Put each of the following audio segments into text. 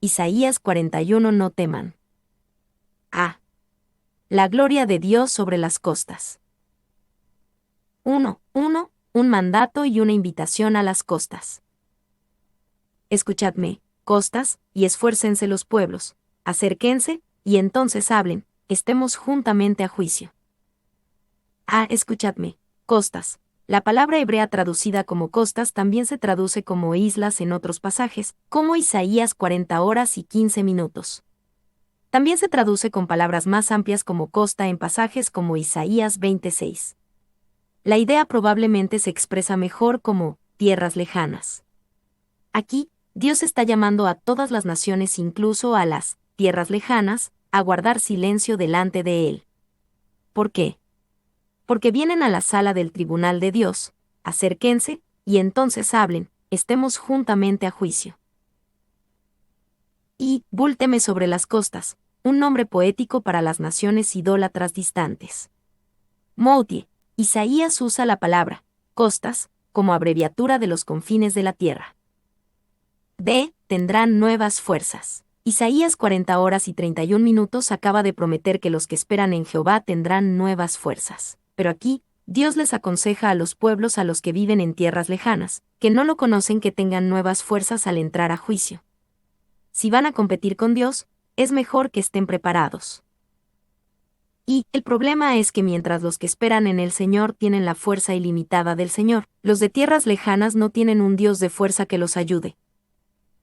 Isaías 41. No teman. A. La gloria de Dios sobre las costas. 1. Un mandato y una invitación a las costas. Escuchadme, costas, y esfuércense los pueblos, acérquense, y entonces hablen, estemos juntamente a juicio. Escuchadme, costas. La palabra hebrea traducida como costas también se traduce como islas en otros pasajes, como Isaías 40 horas y 15 minutos. También se traduce con palabras más amplias como costa en pasajes como Isaías 26. La idea probablemente se expresa mejor como tierras lejanas. Aquí, Dios está llamando a todas las naciones, incluso a las tierras lejanas, a guardar silencio delante de Él. ¿Por qué? Porque vienen a la sala del tribunal de Dios, acérquense, y entonces hablen, estemos juntamente a juicio. Y, búlteme sobre las costas, un nombre poético para las naciones idólatras distantes. Moutie, Isaías usa la palabra costas como abreviatura de los confines de la tierra. Tendrán nuevas fuerzas. Isaías 40 horas y 31 minutos acaba de prometer que los que esperan en Jehová tendrán nuevas fuerzas. Pero aquí, Dios les aconseja a los pueblos a los que viven en tierras lejanas, que no lo conocen, que tengan nuevas fuerzas al entrar a juicio. Si van a competir con Dios, es mejor que estén preparados. Y el problema es que mientras los que esperan en el Señor tienen la fuerza ilimitada del Señor, los de tierras lejanas no tienen un Dios de fuerza que los ayude.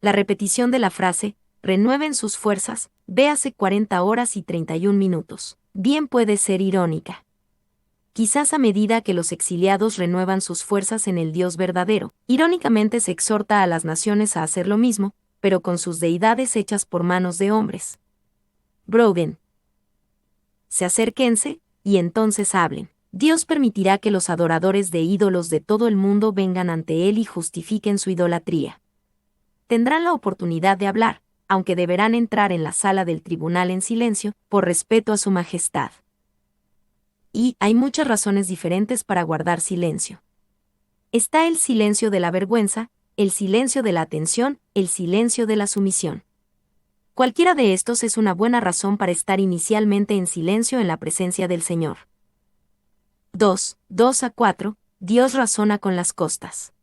La repetición de la frase, renueven sus fuerzas, véase 40 horas y 31 minutos, bien puede ser irónica. Quizás a medida que los exiliados renuevan sus fuerzas en el Dios verdadero, irónicamente se exhorta a las naciones a hacer lo mismo, pero con sus deidades hechas por manos de hombres. Brogan. Se acérquense, y entonces hablen. Dios permitirá que los adoradores de ídolos de todo el mundo vengan ante Él y justifiquen su idolatría. Tendrán la oportunidad de hablar, aunque deberán entrar en la sala del tribunal en silencio, por respeto a su majestad. Y hay muchas razones diferentes para guardar silencio. Está el silencio de la vergüenza, el silencio de la atención, el silencio de la sumisión. Cualquiera de estos es una buena razón para estar inicialmente en silencio en la presencia del Señor. 2 a 4. Dios razona con las costas.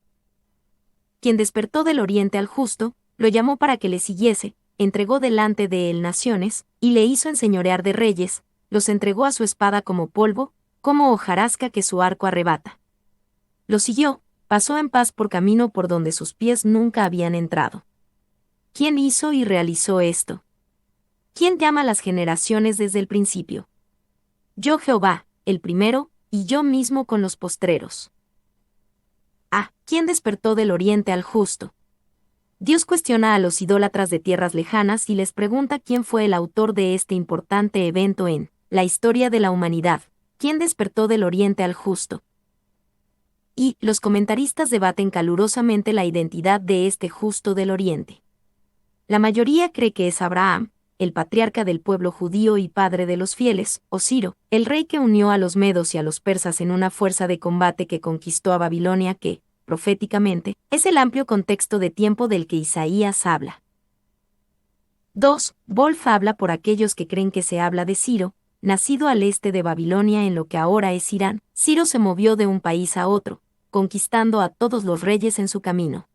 Quien despertó del oriente al justo, lo llamó para que le siguiese, entregó delante de él naciones, y le hizo enseñorear de reyes, los entregó a su espada como polvo, como hojarasca que su arco arrebata. Lo siguió, pasó en paz por camino por donde sus pies nunca habían entrado. ¿Quién hizo y realizó esto? ¿Quién llama a las generaciones desde el principio? Yo Jehová, el primero, y yo mismo con los postreros. ¿Quién despertó del oriente al justo? Dios cuestiona a los idólatras de tierras lejanas y les pregunta quién fue el autor de este importante evento en la historia de la humanidad. ¿Quién despertó del oriente al justo? Y los comentaristas debaten calurosamente la identidad de este justo del oriente. La mayoría cree que es Abraham, el patriarca del pueblo judío y padre de los fieles, o Ciro, el rey que unió a los medos y a los persas en una fuerza de combate que conquistó a Babilonia que, proféticamente, es el amplio contexto de tiempo del que Isaías habla. 2. Wolf habla por aquellos que creen que se habla de Ciro, nacido al este de Babilonia en lo que ahora es Irán. Ciro se movió de un país a otro, conquistando a todos los reyes en su camino.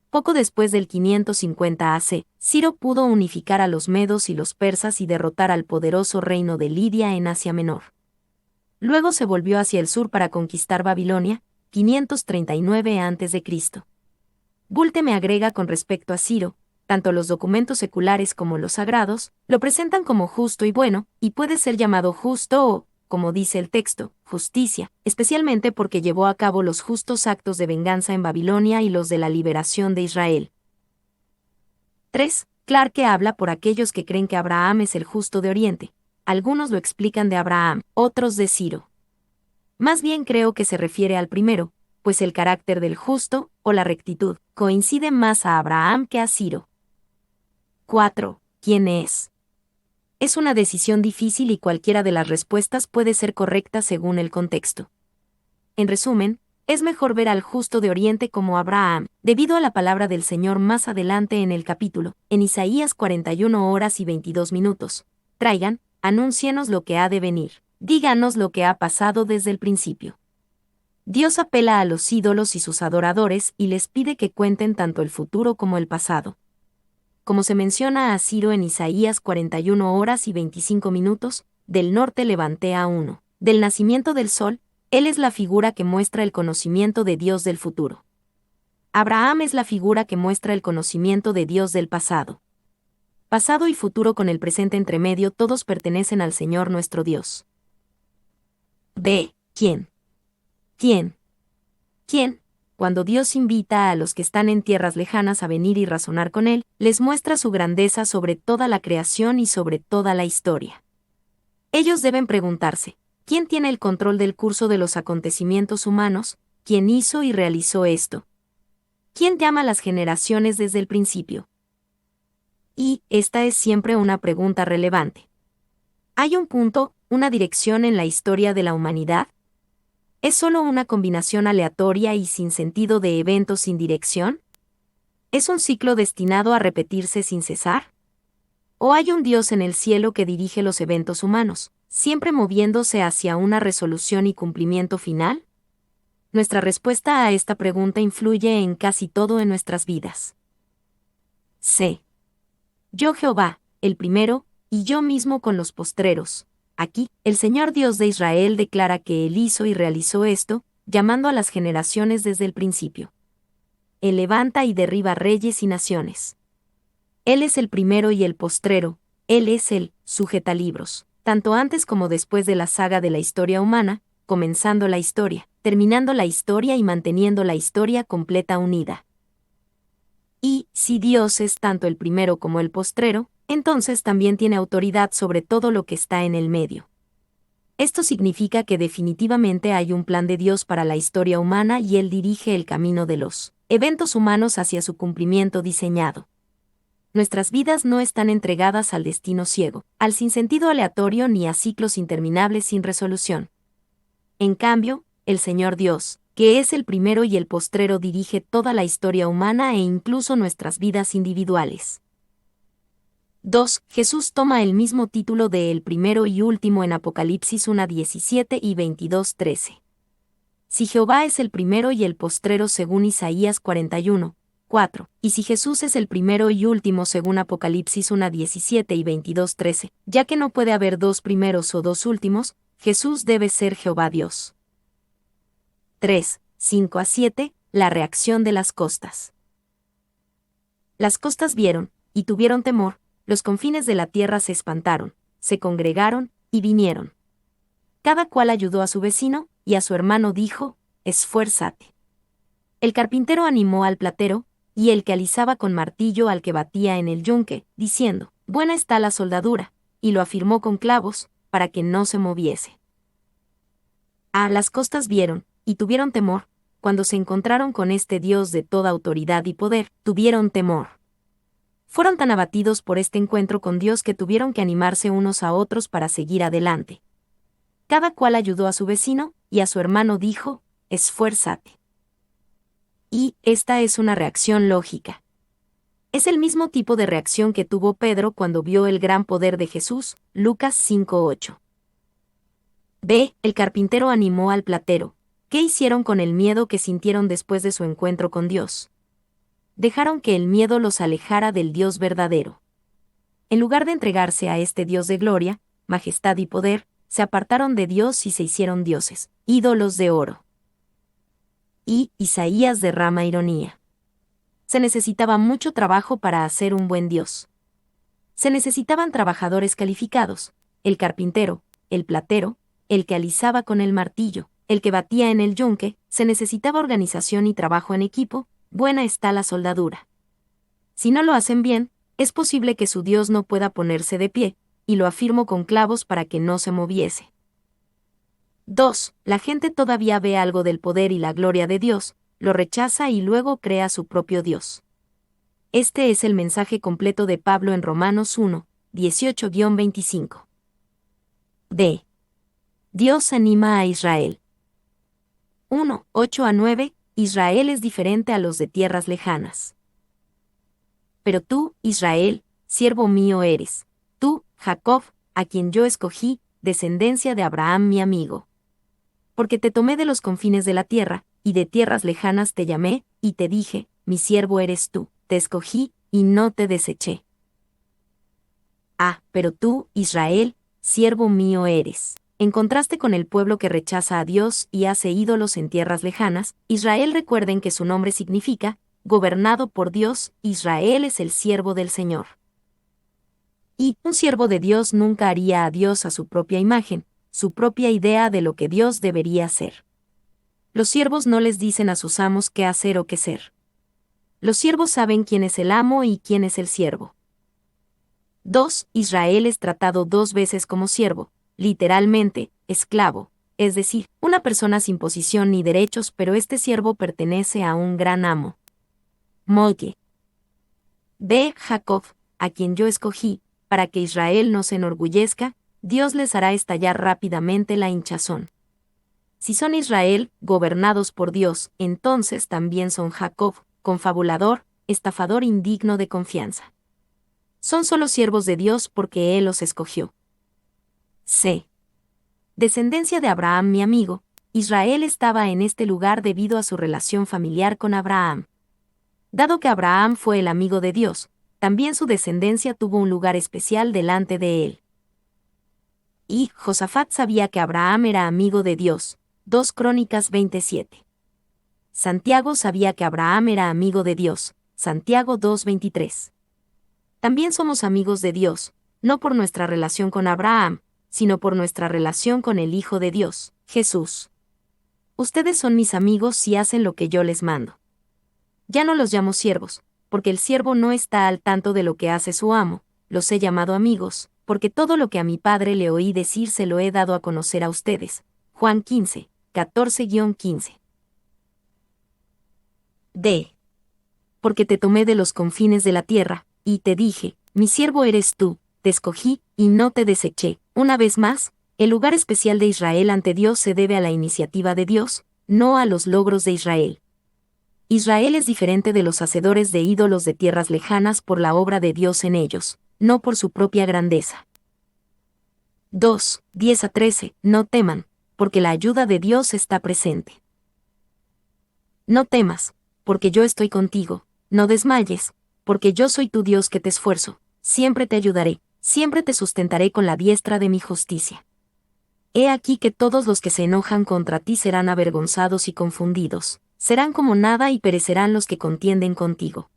Poco después del 550 AC, Ciro pudo unificar a los medos y los persas y derrotar al poderoso reino de Lidia en Asia Menor. Luego se volvió hacia el sur para conquistar Babilonia, 539 a.C. Bulte me agrega con respecto a Ciro, tanto los documentos seculares como los sagrados, lo presentan como justo y bueno, y puede ser llamado justo o, como dice el texto, justicia, especialmente porque llevó a cabo los justos actos de venganza en Babilonia y los de la liberación de Israel. 3. Clarke habla por aquellos que creen que Abraham es el justo de Oriente. Algunos lo explican de Abraham, otros de Ciro. Más bien creo que se refiere al primero, pues el carácter del justo, o la rectitud, coincide más a Abraham que a Ciro. 4. ¿Quién es? Es una decisión difícil y cualquiera de las respuestas puede ser correcta según el contexto. En resumen, Es mejor ver al justo de Oriente como Abraham, debido a la palabra del Señor más adelante en el capítulo, en Isaías 41 horas y 22 minutos. Traigan, anúncienos lo que ha de venir. Díganos lo que ha pasado desde el principio. Dios apela a los ídolos y sus adoradores y les pide que cuenten tanto el futuro como el pasado. Como se menciona a Ciro en Isaías 41 horas y 25 minutos, del norte levanté a uno. Del nacimiento del sol, él es la figura que muestra el conocimiento de Dios del futuro. Abraham es la figura que muestra el conocimiento de Dios del pasado. Pasado y futuro con el presente entre medio todos pertenecen al Señor nuestro Dios. B. ¿Quién? ¿Quién? ¿Quién? Cuando Dios invita a los que están en tierras lejanas a venir y razonar con Él, les muestra su grandeza sobre toda la creación y sobre toda la historia. Ellos deben preguntarse, ¿quién tiene el control del curso de los acontecimientos humanos? ¿Quién hizo y realizó esto? ¿Quién llama las generaciones desde el principio? Y esta es siempre una pregunta relevante. ¿Hay un punto, una dirección en la historia de la humanidad? ¿Es solo una combinación aleatoria y sin sentido de eventos sin dirección? ¿Es un ciclo destinado a repetirse sin cesar? ¿O hay un Dios en el cielo que dirige los eventos humanos, siempre moviéndose hacia una resolución y cumplimiento final? Nuestra respuesta a esta pregunta influye en casi todo en nuestras vidas. C. Yo Jehová, el primero, y yo mismo con los postreros. Aquí, el Señor Dios de Israel declara que Él hizo y realizó esto, llamando a las generaciones desde el principio. Él levanta y derriba reyes y naciones. Él es el primero y el postrero, Él es el sujetalibros, tanto antes como después de la saga de la historia humana, comenzando la historia, terminando la historia y manteniendo la historia completa unida. Y, si Dios es tanto el primero como el postrero, entonces también tiene autoridad sobre todo lo que está en el medio. Esto significa que definitivamente hay un plan de Dios para la historia humana y Él dirige el camino de los eventos humanos hacia su cumplimiento diseñado. Nuestras vidas no están entregadas al destino ciego, al sinsentido aleatorio ni a ciclos interminables sin resolución. En cambio, el Señor Dios, que es el primero y el postrero, dirige toda la historia humana e incluso nuestras vidas individuales. 2. Jesús toma el mismo título de el primero y último en Apocalipsis 1:17 y 22:13. Si Jehová es el primero y el postrero según Isaías 41:4, y si Jesús es el primero y último según Apocalipsis 1:17 y 22:13, ya que no puede haber dos primeros o dos últimos, Jesús debe ser Jehová Dios. 3. 5-7. La reacción de las costas. Las costas vieron, y tuvieron temor, los confines de la tierra se espantaron, se congregaron, y vinieron. Cada cual ayudó a su vecino, y a su hermano dijo, esfuérzate. El carpintero animó al platero, y el que alisaba con martillo al que batía en el yunque, diciendo, buena está la soldadura, y lo afirmó con clavos, para que no se moviese. Las costas vieron, y tuvieron temor, cuando se encontraron con este Dios de toda autoridad y poder, tuvieron temor. Fueron tan abatidos por este encuentro con Dios que tuvieron que animarse unos a otros para seguir adelante. Cada cual ayudó a su vecino, y a su hermano dijo, esfuérzate. Y esta es una reacción lógica. Es el mismo tipo de reacción que tuvo Pedro cuando vio el gran poder de Jesús, Lucas 5:8. B. El carpintero animó al platero. ¿Qué hicieron con el miedo que sintieron después de su encuentro con Dios? Dejaron que el miedo los alejara del Dios verdadero. En lugar de entregarse a este Dios de gloria, majestad y poder, se apartaron de Dios y se hicieron dioses, ídolos de oro. Y Isaías derrama ironía. Se necesitaba mucho trabajo para hacer un buen Dios. Se necesitaban trabajadores calificados, el carpintero, el platero, el que alisaba con el martillo, el que batía en el yunque, se necesitaba organización y trabajo en equipo, buena está la soldadura. Si no lo hacen bien, es posible que su Dios no pueda ponerse de pie, y lo afirmó con clavos para que no se moviese. 2. La gente todavía ve algo del poder y la gloria de Dios, lo rechaza y luego crea su propio Dios. Este es el mensaje completo de Pablo en Romanos 1, 18-25. D. Dios anima a Israel. 1, 8-9, Israel es diferente a los de tierras lejanas. Pero tú, Israel, siervo mío eres. Tú, Jacob, a quien yo escogí, descendencia de Abraham mi amigo. Porque te tomé de los confines de la tierra, y de tierras lejanas te llamé, y te dije, mi siervo eres tú, te escogí, y no te deseché. Pero tú, Israel, siervo mío eres. En contraste con el pueblo que rechaza a Dios y hace ídolos en tierras lejanas, Israel recuerden que su nombre significa, gobernado por Dios, Israel es el siervo del Señor. Y un siervo de Dios nunca haría a Dios a su propia imagen, su propia idea de lo que Dios debería ser. Los siervos no les dicen a sus amos qué hacer o qué ser. Los siervos saben quién es el amo y quién es el siervo. 2. Israel es tratado 2 veces como siervo, literalmente, esclavo, es decir, una persona sin posición ni derechos, pero este siervo pertenece a un gran amo. Molle. B. Jacob, a quien yo escogí, para que Israel no se enorgullezca, Dios les hará estallar rápidamente la hinchazón. Si son Israel, gobernados por Dios, entonces también son Jacob, confabulador, estafador indigno de confianza. Son solo siervos de Dios porque Él los escogió. C. Descendencia de Abraham mi amigo, Israel estaba en este lugar debido a su relación familiar con Abraham. Dado que Abraham fue el amigo de Dios, también su descendencia tuvo un lugar especial delante de él. Y Josafat sabía que Abraham era amigo de Dios. 2 Crónicas 27. Santiago sabía que Abraham era amigo de Dios. Santiago 2:23. También somos amigos de Dios, no por nuestra relación con Abraham, sino por nuestra relación con el Hijo de Dios, Jesús. Ustedes son mis amigos si hacen lo que yo les mando. Ya no los llamo siervos, porque el siervo no está al tanto de lo que hace su amo, los he llamado amigos, porque todo lo que a mi Padre le oí decir se lo he dado a conocer a ustedes. Juan 15, 14-15. D. Porque te tomé de los confines de la tierra, y te dije, mi siervo eres tú, te escogí, y no te deseché. Una vez más, el lugar especial de Israel ante Dios se debe a la iniciativa de Dios, no a los logros de Israel. Israel es diferente de los hacedores de ídolos de tierras lejanas por la obra de Dios en ellos, no por su propia grandeza. 2, 10-13. No teman, porque la ayuda de Dios está presente. No temas, porque yo estoy contigo, no desmayes, porque yo soy tu Dios que te esfuerzo, siempre te ayudaré, siempre te sustentaré con la diestra de mi justicia. He aquí que todos los que se enojan contra ti serán avergonzados y confundidos, serán como nada y perecerán los que contienden contigo.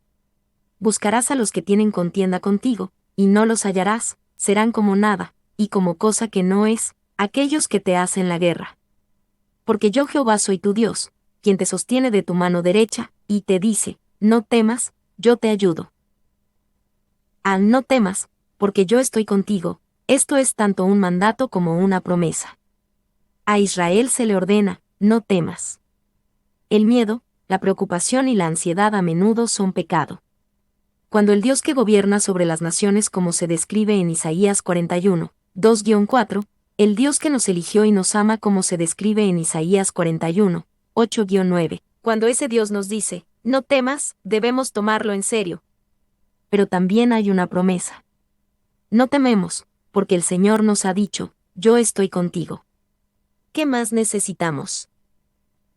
Buscarás a los que tienen contienda contigo, y no los hallarás, serán como nada, y como cosa que no es, aquellos que te hacen la guerra. Porque yo Jehová soy tu Dios, quien te sostiene de tu mano derecha, y te dice, no temas, yo te ayudo. No temas, porque yo estoy contigo, esto es tanto un mandato como una promesa. A Israel se le ordena, no temas. El miedo, la preocupación y la ansiedad a menudo son pecado. Cuando el Dios que gobierna sobre las naciones como se describe en Isaías 41, 2-4, el Dios que nos eligió y nos ama como se describe en Isaías 41, 8-9, cuando ese Dios nos dice, no temas, debemos tomarlo en serio. Pero también hay una promesa. No tememos, porque el Señor nos ha dicho, yo estoy contigo. ¿Qué más necesitamos?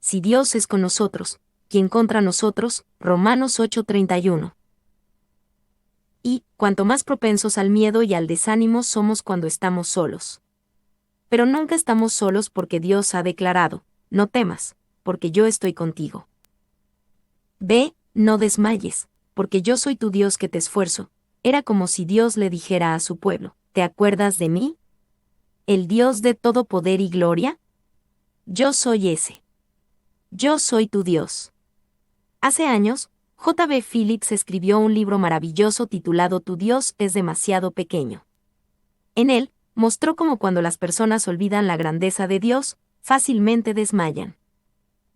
Si Dios es con nosotros, ¿quién contra nosotros? Romanos 8:31. Y, cuanto más propensos al miedo y al desánimo somos cuando estamos solos. Pero nunca estamos solos porque Dios ha declarado, no temas, porque yo estoy contigo. B. No desmayes, porque yo soy tu Dios que te esfuerzo. Era como si Dios le dijera a su pueblo, ¿te acuerdas de mí? ¿El Dios de todo poder y gloria? Yo soy ese. Yo soy tu Dios. Hace años, J.B. Phillips escribió un libro maravilloso titulado Tu Dios es demasiado pequeño. En él, mostró cómo cuando las personas olvidan la grandeza de Dios, fácilmente desmayan.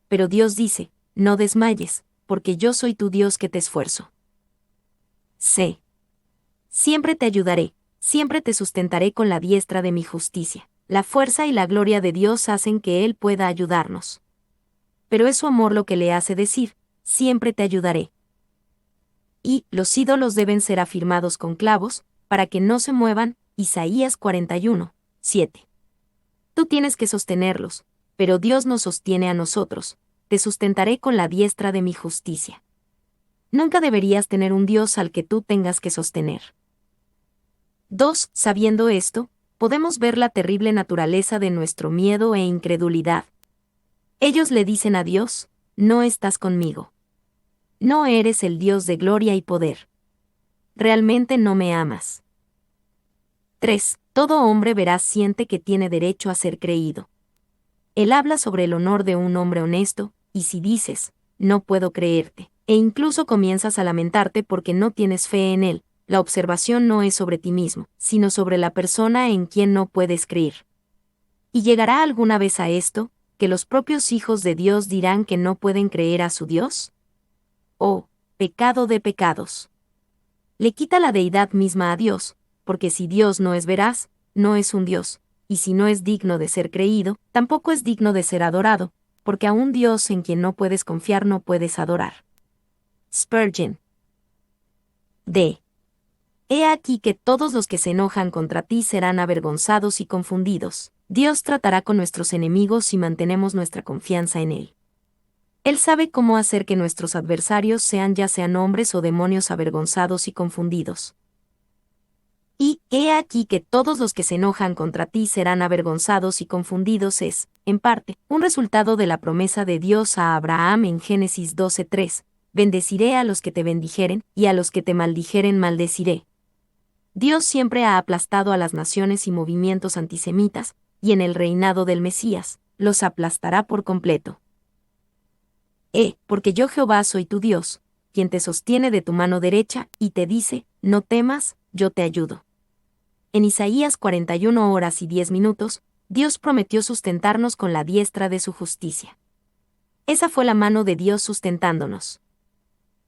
Pero Dios dice, no desmayes, porque yo soy tu Dios que te esfuerzo. C. Siempre te ayudaré, siempre te sustentaré con la diestra de mi justicia. La fuerza y la gloria de Dios hacen que Él pueda ayudarnos. pero es su amor lo que le hace decir, siempre te ayudaré. Y los ídolos deben ser afirmados con clavos, para que no se muevan, Isaías 41, 7. Tú tienes que sostenerlos, pero Dios nos sostiene a nosotros, te sustentaré con la diestra de mi justicia. Nunca deberías tener un Dios al que tú tengas que sostener. 2. Sabiendo esto, podemos ver la terrible naturaleza de nuestro miedo e incredulidad. Ellos le dicen a Dios, no estás conmigo. No eres el Dios de gloria y poder. Realmente no me amas. 3. Todo hombre veraz siente que tiene derecho a ser creído. Él habla sobre el honor de un hombre honesto, y si dices, no puedo creerte, e incluso comienzas a lamentarte porque no tienes fe en él, la observación no es sobre ti mismo, sino sobre la persona en quien no puedes creer. ¿Y llegará alguna vez a esto, que los propios hijos de Dios dirán que no pueden creer a su Dios? Oh, pecado de pecados. Le quita la deidad misma a Dios, porque si Dios no es veraz, no es un Dios, y si no es digno de ser creído, tampoco es digno de ser adorado, porque a un Dios en quien no puedes confiar no puedes adorar. Spurgeon. D. He aquí que todos los que se enojan contra ti serán avergonzados y confundidos. Dios tratará con nuestros enemigos si mantenemos nuestra confianza en Él. Él sabe cómo hacer que nuestros adversarios sean ya sean hombres o demonios avergonzados y confundidos. Y he aquí que todos los que se enojan contra ti serán avergonzados y confundidos es, en parte, un resultado de la promesa de Dios a Abraham en Génesis 12:3, bendeciré a los que te bendijeren, y a los que te maldijeren maldeciré. Dios siempre ha aplastado a las naciones y movimientos antisemitas, y en el reinado del Mesías, los aplastará por completo. Porque yo Jehová soy tu Dios, quien te sostiene de tu mano derecha, y te dice, no temas, yo te ayudo. En Isaías 41 horas y 10 minutos, Dios prometió sustentarnos con la diestra de su justicia. Esa fue la mano de Dios sustentándonos.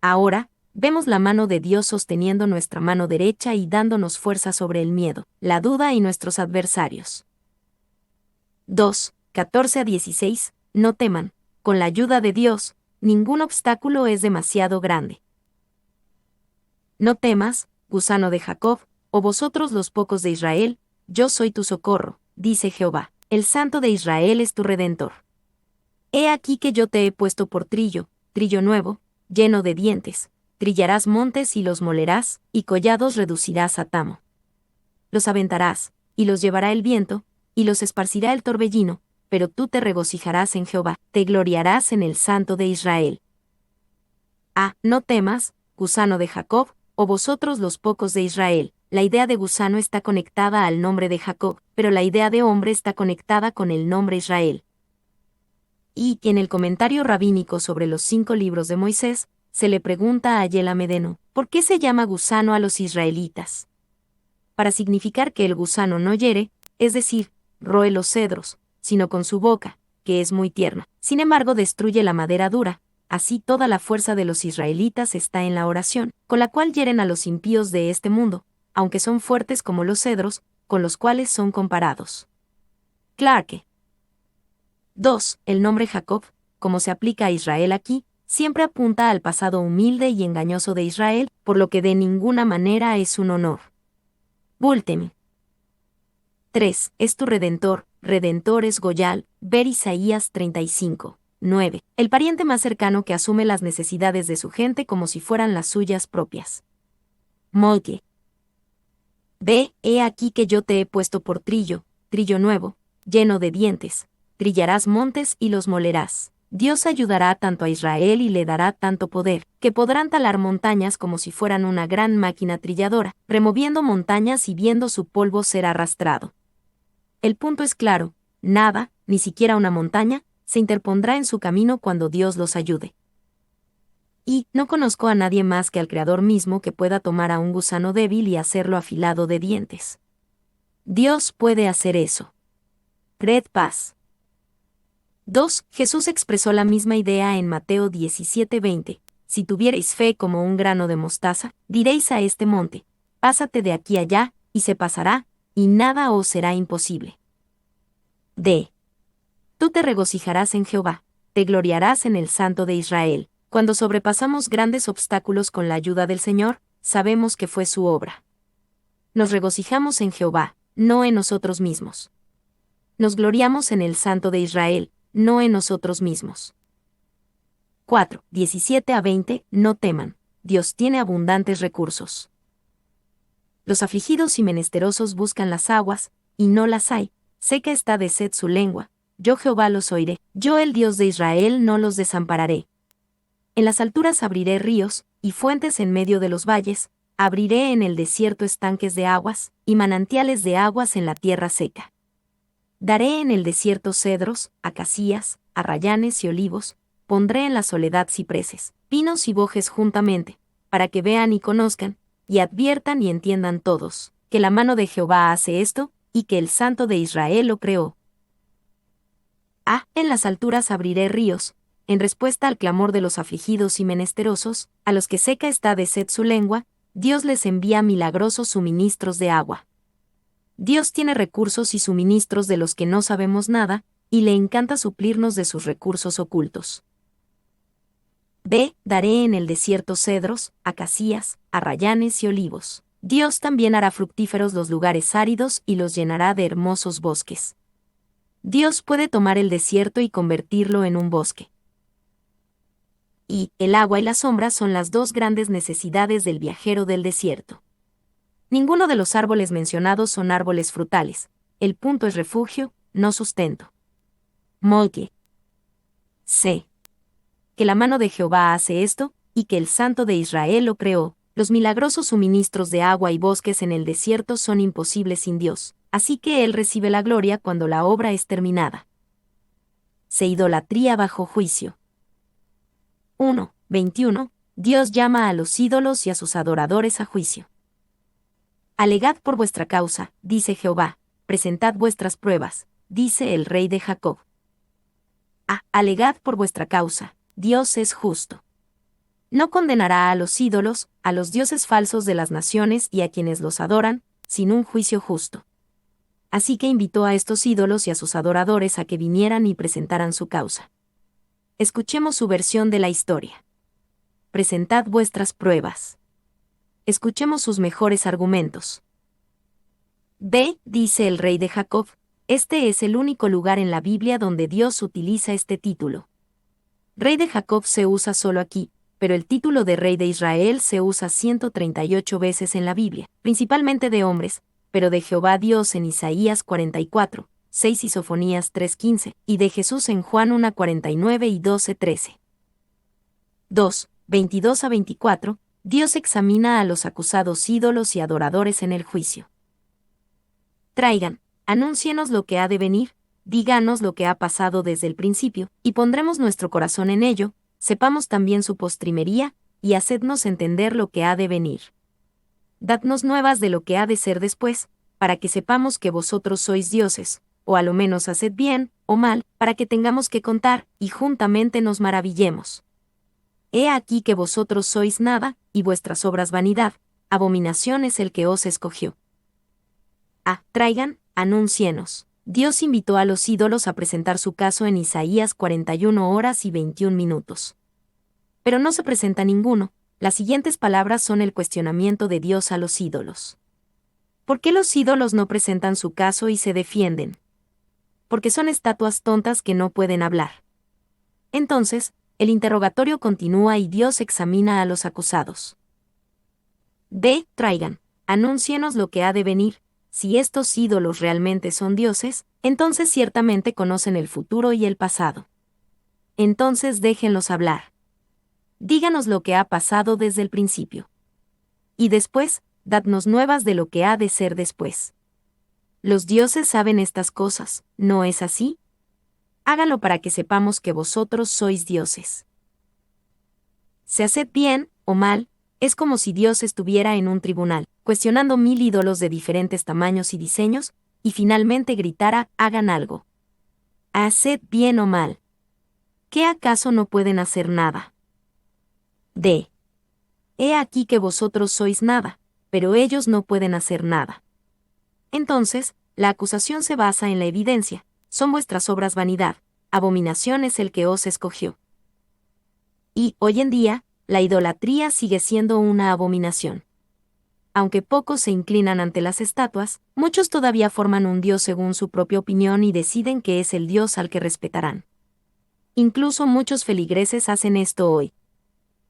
Ahora, vemos la mano de Dios sosteniendo nuestra mano derecha y dándonos fuerza sobre el miedo, la duda y nuestros adversarios. 2, 14 a 16, no teman, con la ayuda de Dios, ningún obstáculo es demasiado grande. No temas, gusano de Jacob, o vosotros los pocos de Israel, yo soy tu socorro, dice Jehová, el Santo de Israel es tu Redentor. He aquí que yo te he puesto por trillo nuevo, lleno de dientes, trillarás montes y los molerás, y collados reducirás a tamo. Los aventarás, y los llevará el viento, y los esparcirá el torbellino, pero tú te regocijarás en Jehová, te gloriarás en el Santo de Israel. No temas, gusano de Jacob, o vosotros los pocos de Israel. La idea de gusano está conectada al nombre de Jacob, pero la idea de hombre está conectada con el nombre Israel. Y, en el comentario rabínico sobre los 5 libros de Moisés, se le pregunta a Yela Medeno, ¿por qué se llama gusano a los israelitas? Para significar que el gusano no hiere, es decir, roe los cedros, sino con su boca, que es muy tierna. Sin embargo, destruye la madera dura. Así toda la fuerza de los israelitas está en la oración, con la cual hieren a los impíos de este mundo, aunque son fuertes como los cedros, con los cuales son comparados. Clarke. 2. El nombre Jacob, como se aplica a Israel aquí, siempre apunta al pasado humilde y engañoso de Israel, por lo que de ninguna manera es un honor. Bultemi. 3. Es tu Redentor, Redentor es Goyal, ver Isaías 35. 9. El pariente más cercano que asume las necesidades de su gente como si fueran las suyas propias. Moltke. He aquí que yo te he puesto por trillo nuevo, lleno de dientes, trillarás montes y los molerás. Dios ayudará tanto a Israel y le dará tanto poder, que podrán talar montañas como si fueran una gran máquina trilladora, removiendo montañas y viendo su polvo ser arrastrado. El punto es claro, nada, ni siquiera una montaña, se interpondrá en su camino cuando Dios los ayude. Y no conozco a nadie más que al Creador mismo que pueda tomar a un gusano débil y hacerlo afilado de dientes. Dios puede hacer eso. Red Paz. 2. Jesús expresó la misma idea en Mateo 17:20. Si tuvierais fe como un grano de mostaza, diréis a este monte, pásate de aquí allá, y se pasará, y nada os será imposible. D. Tú te regocijarás en Jehová, te gloriarás en el Santo de Israel. Cuando sobrepasamos grandes obstáculos con la ayuda del Señor, sabemos que fue su obra. Nos regocijamos en Jehová, no en nosotros mismos. Nos gloriamos en el Santo de Israel, no en nosotros mismos. 4, 17 a 20, no teman, Dios tiene abundantes recursos. Los afligidos y menesterosos buscan las aguas, y no las hay, seca está de sed su lengua, yo Jehová los oiré, yo el Dios de Israel no los desampararé. En las alturas abriré ríos, y fuentes en medio de los valles, abriré en el desierto estanques de aguas, y manantiales de aguas en la tierra seca. Daré en el desierto cedros, acacias, arrayanes y olivos, pondré en la soledad cipreses, pinos y bojes juntamente, para que vean y conozcan, y adviertan y entiendan todos, que la mano de Jehová hace esto, y que el Santo de Israel lo creó. En las alturas abriré ríos, en respuesta al clamor de los afligidos y menesterosos, a los que seca está de sed su lengua, Dios les envía milagrosos suministros de agua. Dios tiene recursos y suministros de los que no sabemos nada, y le encanta suplirnos de sus recursos ocultos. Daré en el desierto cedros, acacias, arrayanes y olivos. Dios también hará fructíferos los lugares áridos y los llenará de hermosos bosques. Dios puede tomar el desierto y convertirlo en un bosque. Y el agua y la sombra son las dos grandes necesidades del viajero del desierto. Ninguno de los árboles mencionados son árboles frutales. El punto es refugio, no sustento. Molke. C. Que la mano de Jehová hace esto, y que el Santo de Israel lo creó. Los milagrosos suministros de agua y bosques en el desierto son imposibles sin Dios, así que Él recibe la gloria cuando la obra es terminada. Se idolatría bajo juicio. 1, 21. Dios llama a los ídolos y a sus adoradores a juicio. Alegad por vuestra causa, dice Jehová, presentad vuestras pruebas, dice el Rey de Jacob. Alegad por vuestra causa, Dios es justo. No condenará a los ídolos, a los dioses falsos de las naciones y a quienes los adoran, sin un juicio justo. Así que invitó a estos ídolos y a sus adoradores a que vinieran y presentaran su causa. Escuchemos su versión de la historia. Presentad vuestras pruebas. Escuchemos sus mejores argumentos. Dice el Rey de Jacob, este es el único lugar en la Biblia donde Dios utiliza este título. Rey de Jacob se usa solo aquí, pero el título de Rey de Israel se usa 138 veces en la Biblia, principalmente de hombres, pero de Jehová Dios en Isaías 44, 6 y Sofonías 3:15, y de Jesús en Juan 1:49 y 12:13. 2, 22 a 24, Dios examina a los acusados ídolos y adoradores en el juicio. Traigan, anúncienos lo que ha de venir, díganos lo que ha pasado desde el principio, y pondremos nuestro corazón en ello, sepamos también su postrimería, y hacednos entender lo que ha de venir. Dadnos nuevas de lo que ha de ser después, para que sepamos que vosotros sois dioses, o a lo menos haced bien, o mal, para que tengamos que contar, y juntamente nos maravillemos. He aquí que vosotros sois nada, y vuestras obras vanidad, abominación es el que os escogió. Traigan, anúncienos. Dios invitó a los ídolos a presentar su caso en Isaías 41 horas y 21 minutos. Pero no se presenta ninguno. Las siguientes palabras son el cuestionamiento de Dios a los ídolos. ¿Por qué los ídolos no presentan su caso y se defienden? Porque son estatuas tontas que no pueden hablar. Entonces, el interrogatorio continúa y Dios examina a los acusados. Traigan, anúncienos lo que ha de venir. Si estos ídolos realmente son dioses, entonces ciertamente conocen el futuro y el pasado. Entonces déjenlos hablar. Díganos lo que ha pasado desde el principio. Y después, dadnos nuevas de lo que ha de ser después. Los dioses saben estas cosas, ¿no es así? Háganlo para que sepamos que vosotros sois dioses. Se haced bien o mal, es como si Dios estuviera en un tribunal, cuestionando 1000 ídolos de diferentes tamaños y diseños, y finalmente gritara, hagan algo. Haced bien o mal. ¿Qué acaso no pueden hacer nada? He aquí que vosotros sois nada, pero ellos no pueden hacer nada. Entonces, la acusación se basa en la evidencia, son vuestras obras vanidad, abominación es el que os escogió. Y, hoy en día, la idolatría sigue siendo una abominación. Aunque pocos se inclinan ante las estatuas, muchos todavía forman un dios según su propia opinión y deciden que es el dios al que respetarán. Incluso muchos feligreses hacen esto hoy.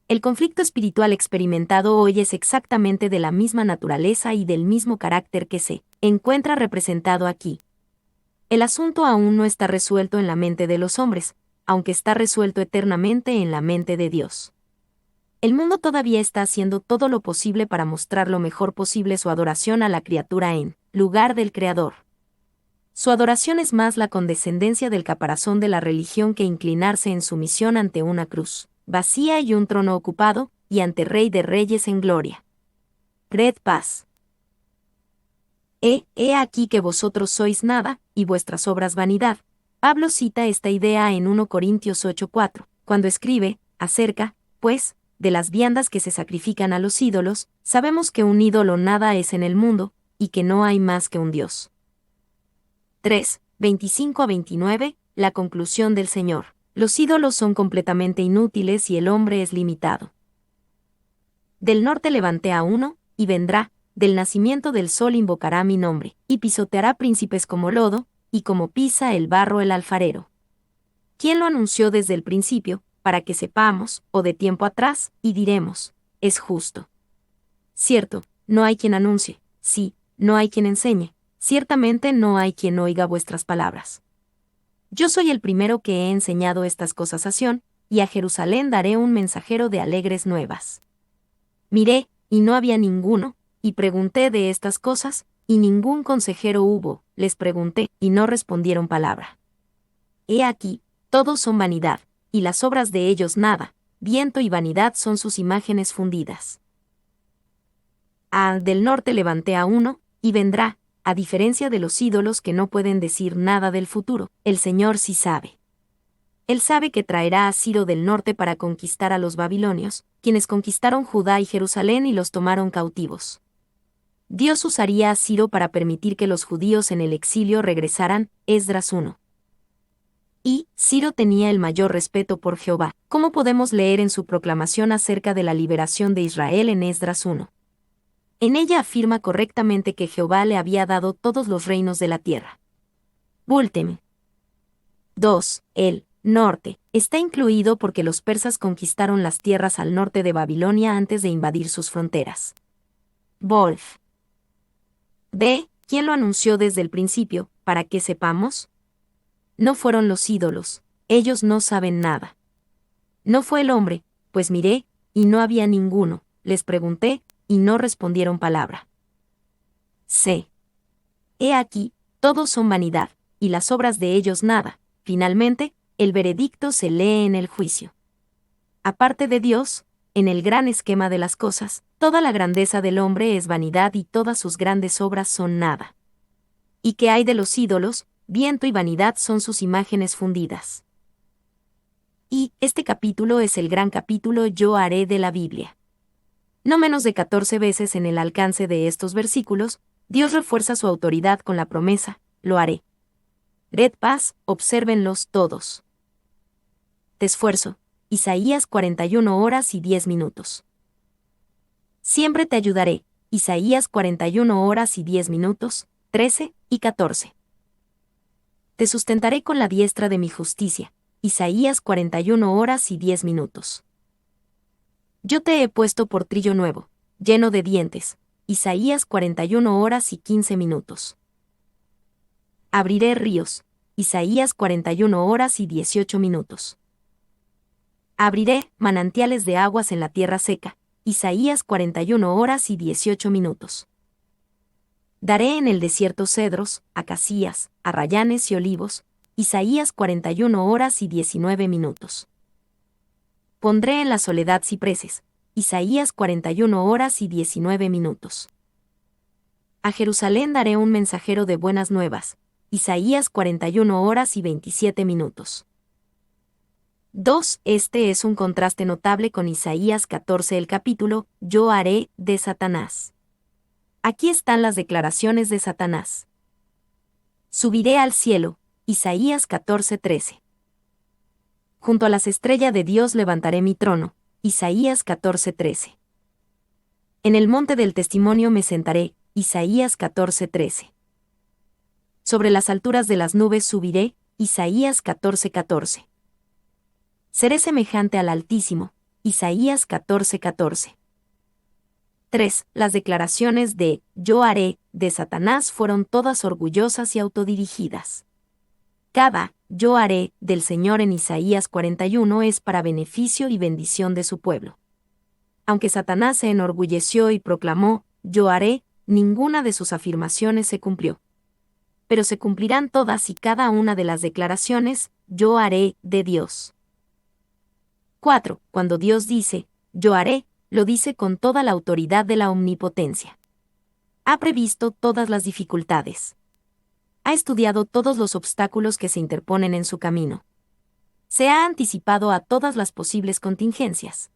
El conflicto espiritual experimentado hoy es exactamente de la misma naturaleza y del mismo carácter que se encuentra representado aquí. El asunto aún no está resuelto en la mente de los hombres, aunque está resuelto eternamente en la mente de Dios. El mundo todavía está haciendo todo lo posible para mostrar lo mejor posible su adoración a la criatura en lugar del Creador. Su adoración es más la condescendencia del caparazón de la religión que inclinarse en sumisión ante una cruz vacía y un trono ocupado, y ante Rey de Reyes en gloria. Cred paz. He aquí que vosotros sois nada, y vuestras obras vanidad. Pablo cita esta idea en 1 Corintios 8:4, cuando escribe, acerca, pues, de las viandas que se sacrifican a los ídolos, sabemos que un ídolo nada es en el mundo, y que no hay más que un Dios. 3, 25-29, la conclusión del Señor. Los ídolos son completamente inútiles y el hombre es limitado. Del norte levanté a uno, y vendrá, del nacimiento del sol invocará mi nombre, y pisoteará príncipes como lodo, y como pisa el barro el alfarero. ¿Quién lo anunció desde el principio, para que sepamos, o de tiempo atrás, y diremos, es justo? Cierto, no hay quien anuncie, sí, no hay quien enseñe, ciertamente no hay quien oiga vuestras palabras. Yo soy el primero que he enseñado estas cosas a Sión, y a Jerusalén daré un mensajero de alegres nuevas. Miré, y no había ninguno, y pregunté de estas cosas, y ningún consejero hubo, les pregunté, y no respondieron palabra. He aquí, todos son vanidad, y las obras de ellos nada, viento y vanidad son sus imágenes fundidas. Del norte levanté a uno, y vendrá, a diferencia de los ídolos que no pueden decir nada del futuro, el Señor sí sabe. Él sabe que traerá a Ciro del norte para conquistar a los babilonios, quienes conquistaron Judá y Jerusalén y los tomaron cautivos. Dios usaría a Ciro para permitir que los judíos en el exilio regresaran, Esdras 1. Y Ciro tenía el mayor respeto por Jehová, como podemos leer en su proclamación acerca de la liberación de Israel en Esdras 1. En ella afirma correctamente que Jehová le había dado todos los reinos de la tierra. Bultem. 2. El norte está incluido porque los persas conquistaron las tierras al norte de Babilonia antes de invadir sus fronteras. Wolf. B. ¿Quién lo anunció desde el principio, para que sepamos? No fueron los ídolos, ellos no saben nada. No fue el hombre, pues miré, y no había ninguno, les pregunté, y no respondieron palabra. C. He aquí, todos son vanidad, y las obras de ellos nada. Finalmente, el veredicto se lee en el juicio. Aparte de Dios, en el gran esquema de las cosas, toda la grandeza del hombre es vanidad y todas sus grandes obras son nada. ¿Y qué hay de los ídolos? Viento y vanidad son sus imágenes fundidas. Y este capítulo es el gran capítulo Yo haré de la Biblia. No menos de 14 veces en el alcance de estos versículos, Dios refuerza su autoridad con la promesa, lo haré. Red paz, obsérvenlos todos. Te esfuerzo. Isaías 41 horas y 10 minutos. Siempre te ayudaré. Isaías 41 horas y 10 minutos, 13 y 14. Te sustentaré con la diestra de mi justicia. Isaías 41 horas y 10 minutos. Yo te he puesto por trillo nuevo, lleno de dientes. Isaías 41 horas y 15 minutos. Abriré ríos. Isaías 41 horas y 18 minutos. Abriré manantiales de aguas en la tierra seca. Isaías 41 horas y 18 minutos. Daré en el desierto cedros, acacias, arrayanes y olivos. Isaías 41 horas y 19 minutos. Pondré en la soledad cipreses. Isaías 41 horas y 19 minutos. A Jerusalén daré un mensajero de buenas nuevas. Isaías 41 horas y 27 minutos. 2. Este es un contraste notable con Isaías 14, el capítulo Yo haré de Satanás. Aquí están las declaraciones de Satanás. Subiré al cielo. Isaías 14:13. Junto a las estrellas de Dios levantaré mi trono. Isaías 14:13. En el monte del testimonio me sentaré. Isaías 14:13. Sobre las alturas de las nubes subiré. Isaías 14:14. Seré semejante al Altísimo. Isaías 14:14. 3. Las declaraciones de «yo haré» de Satanás fueron todas orgullosas y autodirigidas. Cada «yo haré» del Señor en Isaías 41 es para beneficio y bendición de su pueblo. Aunque Satanás se enorgulleció y proclamó «yo haré», ninguna de sus afirmaciones se cumplió. Pero se cumplirán todas y cada una de las declaraciones «yo haré» de Dios. 4. Cuando Dios dice «yo haré», lo dice con toda la autoridad de la omnipotencia. Ha previsto todas las dificultades. Ha estudiado todos los obstáculos que se interponen en su camino. Se ha anticipado a todas las posibles contingencias.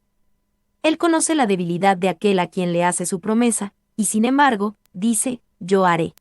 Él conoce la debilidad de aquel a quien le hace su promesa, y sin embargo, dice, «yo haré».